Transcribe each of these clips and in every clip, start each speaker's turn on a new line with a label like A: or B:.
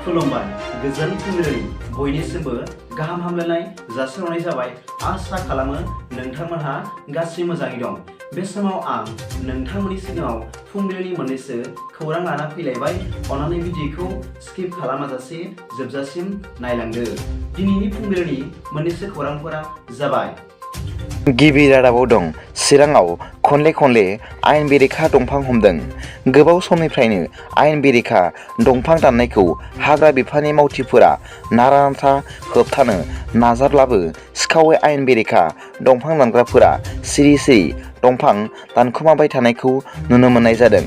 A: खुलुमबाय गोजोन फुंबिलिनि बयनिसिमबो गाहाम हामलायनाय जासिहरनाय जाबाय। आसा खालामो नोंथांमोनहा गासै मोजाङै दं। बे समाव आं नोंथांमोननि सिगाङाव फुंबिलिनि मोननैसो खौरां लाना फैलायबाय। अन्नानै भिडिअखौ स्किप खालामाजासे जोबजासिम नायलांदो। दिनैनि फुंबिलिनि मोननैसो खौरांफोरा जाबाय।
B: गिबि रादाबाव दं चिराङाव खनले आयेन बेरेखा दंफां हमदों। गोबाव समनिफ्रायनो आयेन बेरेखा दंफां दाननायखौ हाग्रा बिफाननि मावथिफोरा नारा नाथा होबथानो नाजाब्लाबो सिखावै आयेन बेरेखा दंफां दानग्राफोरा सिरि दंफां दानखुमाबाय थानायखौ नुनो मोननाय जादों।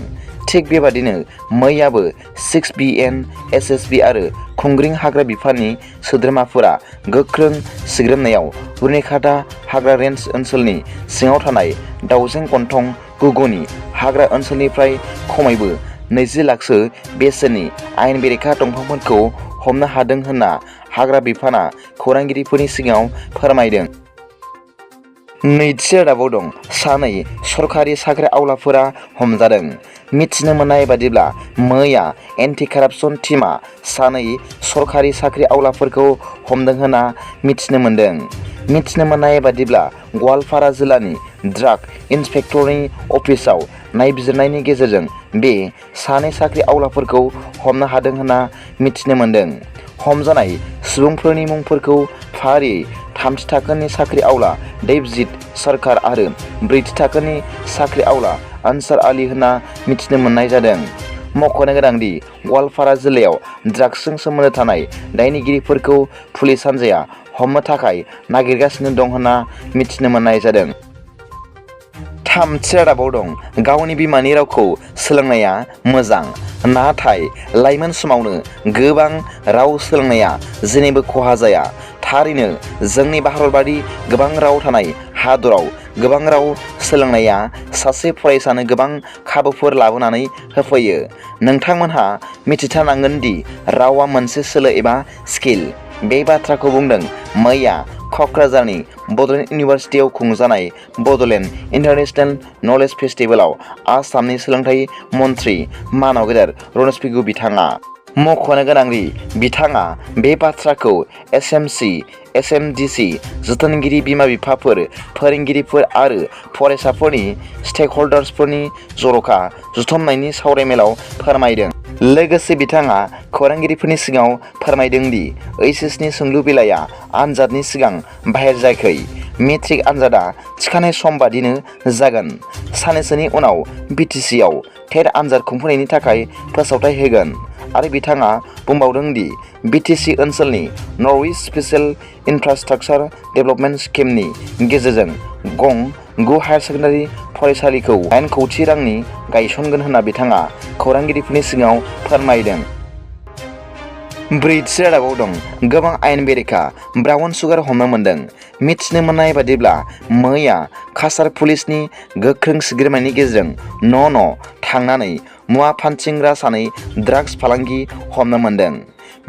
B: थिग बेबादिनो मैयाबो 6BN SSB आरो खुंग्रिं हाग्रा बिफाननि सोद्रोमाफोरा गोख्रों सिग्रोमनायाव रुनिखाता हाग्रा रेन्ज ओनसोलनि सिङाव थानाय दाउजें गन्थं गुगुनि हाग्रा ओनसोलनिफ्राय खमैबो 20 लाखसो बेसेननि आयेन बेरेखा दंफांफोरखौ हमनो हादों होनना हाग्रा बिफाना खौरांगिरिफोरनि सिगाङाव फोरमायदों। नैथि रादाबाव दं सानै सरखारि साख्रि आवलाफोरा हमजादों। मिथिनो मोननाय बादिब्ला मैया एन्टि कारापसन टीमा सानै सरखारि साख्रि आवलाफोरखौ हमदों होनना मिथिनो मोनदों। मिथिनो मोननाय बादिब्ला गवालपारा जिल्लानि ड्राग इन्सपेक्टरनि अफिसाव नायबिजिरनायनि गेजेरजों बे सानै साख्रि आवलाफोरखौ हमनो हादों होनना मिथिनो मोनदों। हमजानाय सुबुंफोरनि मुंफोरखौ फारियै थामथि थाखोनि साख्रि आवला देबजित सरकार आरो ब्रैथि थाखोनि साख्रि आवला आनसार आली होनना मिथिनो मोननाय जादों। मख'नो गोनांदि गवालपारा जिल्लायाव ड्राग्सजों सोमोन्दो थानाय दायनिगिरिफोरखौ पुलिस हान्जाया हमनो थाखाय नागिरगासिनो दं होनना मिथिनो मोननाय जादों। थामथि रादाबाव दं गावनि बिमानि रावखौ सोलोंनाया मोजां, नाथाय लाइमोन समावनो गोबां राव सोलोंनाया जेनिबो खहा जाया। थारैनो जोंनि भारतबादि गोबां राव थानाय हादराव गोबां राव सोलोंनाया सासे फरायसानो गोबां खाबुफोर लाबोनानै होफैयो। नोंथांमोनहा मिथिथारनांगोन दि रावा मोनसे सोलो एबा स्किल। बे बाथ्राखौ बुंदों मैया क'क्राझारनि बड'लेण्ड इउनिभार्सिटियाव खुंजानाय बड'लेण्ड इन्टारनेशनेल नलेज फेस्टिभेलाव आसामनि सोलोंथाइ मन्थ्रि मानाव गेदेर रनज पेगु बिथाङा। मख'नो गोनांदि बिथाङा बे बाथ्राखौ SMC SMDC जोथोनगिरि बिमा-बिफाफोर, फोरोंगिरिफोर आरो फरायसाफोरनि स्टेकह'ल्डार्सफोरनि जर'खा जथुमनायनि सावरायमेलाव फोरमायदों। लोगोसे बिथाङा खौरांगिरिफोरनि सिगाङाव फोरमायदों दि HSनि सोंलु बिलाइया आनजादनि सिगां बाहेर जायाखै। मेट्रिक आनजादा थिखानाय सम बादिनो जागोन। साननैसोनि उनाव BTCआव टेट आनजाद खुंफुंनायनि थाखाय फोसावथाय होगोन। आरो बिथाङा बुंबावदों दि BTC ओनसोलनि नर्थ इस्ट स्पेशेल इनफ्रास्ट्राक्चार डेभेलपमेन्ट स्किमनि गेजेरजों गं 9 हायार सेकेन्डारि फरायसालिखौ 8 कौटि रांनि गायसनगोन होनना बिथाङा खौरांगिरिफोरनि सिगाङाव फोरमायदों। ब्रैथि रादाबाव दं गोबां आयेन बेरेखा ब्राउन सुगार हमनो मोनदों। मिथिनो मोननाय बादिब्ला मैया काछार पुलिसनि गोख्रों सिग्रोमनायनि गेजेरजों न' थांनानै मुवा फानथिंग्रा सानै ड्राग्स फालांगि हमनो मोनदों।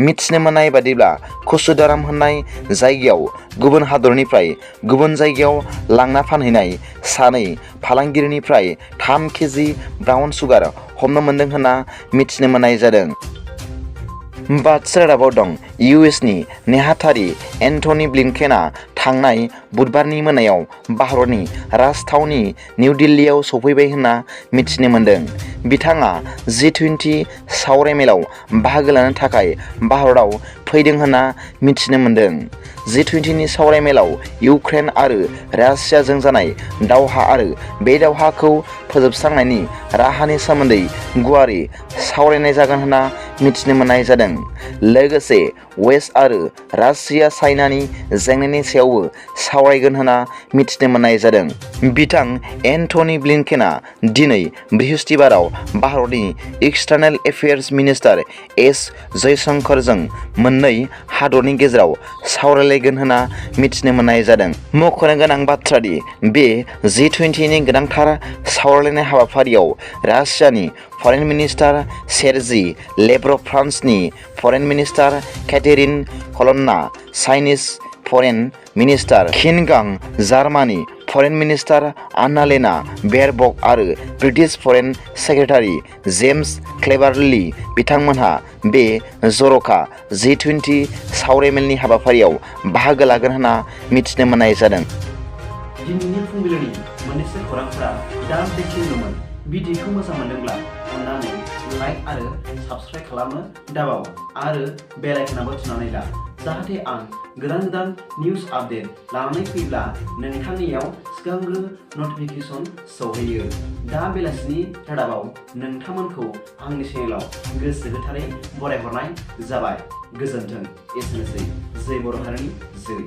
B: मिथिनो मोननाय बादिब्ला कुसुदाराम होननाय जायगायाव गुबुन हादरनिफ्राय गुबुन जायगायाव लांना फानहैनाय सानै फालांगिरिनिफ्राय 3 केजि ब्राउन सुगार हमनो मोनदों होनना मिथिनो मोननाय जादों। बाथि रादाबाव दं USनि नेहाथारि एन्थनी ब्लिंकेनआ थांनाय बुधबारनि मोनायाव भारतनि राजथावनि निउ दिल्लीयाव सफैबाय होनना मिथिनो मोनदों। बिथाङा G20 सावरायमेलाव बाहागो लानो थाखाय भारतआव फैदों होनना मिथिनो मोनदों। G20नि सावरायमेलाव इउक्रेन आरो रासियाजों जानाय दावहा आरो बे दावहाखौ फोजोबस्रांनायनि राहानि सोमोन्दै गुवारै सावरायनाय जागोन होनना मिथिनो मोननाय जादों। लोगोसे वेस्ट आरो रासिया चाइनानि जेंनानि सायावबो सावरायगोन होनना मिथिनो मोननाय जादों। बिथां एन्थनी ब्लिंकेनआ दिनै बृहस्पतिबाराव भारतनि एक्सटार्नेल एफेयार्स मिनिस्टार एस जयशंकरजों मोननै हादरनि गेजेराव सावरायलायगोन होनना मिथिनो मोननाय जादों। मख'नो गोनां बाथ्रादि बे G20नि गोनांथार सावरायलायनाय हाबाफारियाव रासियानि फरेन मिनिस्टार सेर्जी लेभ्रभ, फ्रान्सनि foreign minister Catherine Colonna, Chinese foreign minister Qin Gang, Germany foreign minister Annalena Baerbock आरो British foreign secretary James Cleverly बिथांमोनहा बे जर'खा G20 सावरायमेलनि हाबाफारियाव बाहागो लागोन होनना मिथिनो मोननाय जादों।
A: दिनैनि फुंबिलिनि मोननैसो खौरांफोरा दा बेखिनिल'मोन। भिडिअखौ मोजां मोनदोंब्ला अन्नानै लाइक आरो साबस्क्राइब खालामनो दाबाव आरो बेल आइकनआबो थुनानै ला, जाहाथे आं गोदान निउज आपडेट लानानै फैब्ला नोंथांनियाव सिगांग्रो नटिफिकेसन सौहैयो। दा बेलासिनि रादाबाव नोंथांमोनखौ आंनि चेनेलाव गोसो गोथारै बरायहरनाय जाबाय। गोजोन्थों। एसेनोसै। जै बर' हारिनि जै।